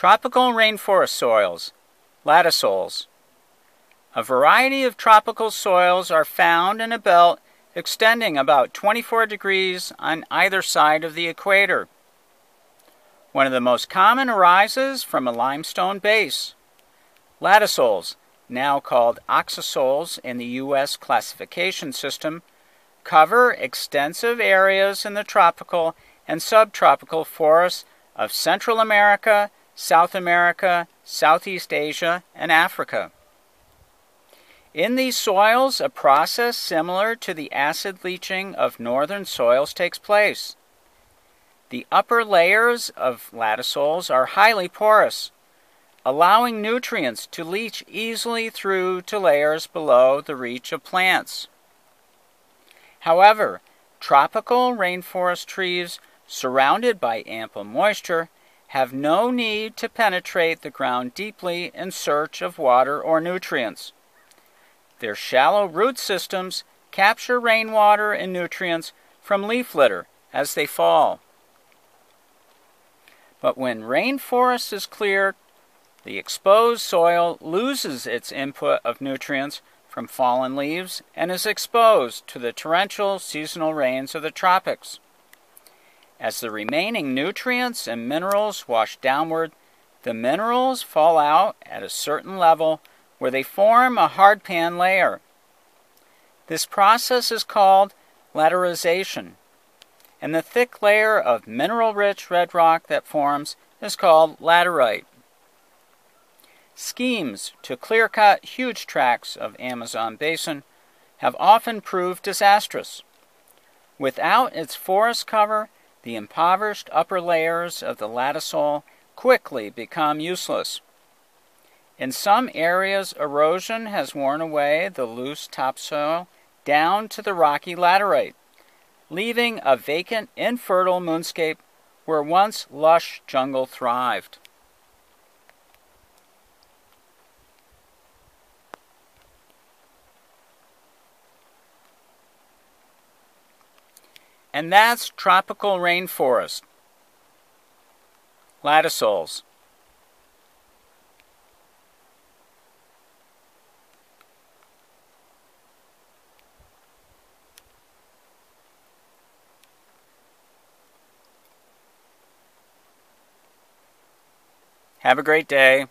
Tropical rainforest soils, latisols. A variety of tropical soils are found in a belt extending about 24 degrees on either side of the equator. One of the most common arises from a limestone base. Latisols, now called oxisols in the U.S. classification system, cover extensive areas in the tropical and subtropical forests of Central America, South America, Southeast Asia, and Africa. In these soils, a process similar to the acid leaching of northern soils takes place. The upper layers of latisols are highly porous, allowing nutrients to leach easily through to layers below the reach of plants. However, tropical rainforest trees surrounded by ample moisture have no need to penetrate the ground deeply in search of water or nutrients. Their shallow root systems capture rainwater and nutrients from leaf litter as they fall. But when rainforest is cleared, the exposed soil loses its input of nutrients from fallen leaves and is exposed to the torrential seasonal rains of the tropics. As the remaining nutrients and minerals wash downward, the minerals fall out at a certain level where they form a hardpan layer. This process is called lateralization, and the thick layer of mineral-rich red rock that forms is called laterite. Schemes to clear-cut huge tracts of Amazon basin have often proved disastrous. Without its forest cover, the impoverished upper layers of the latisol quickly become useless. In some areas, erosion has worn away the loose topsoil down to the rocky laterite, leaving a vacant, infertile moonscape where once lush jungle thrived. And that's tropical rainforest, latisols. Have a great day.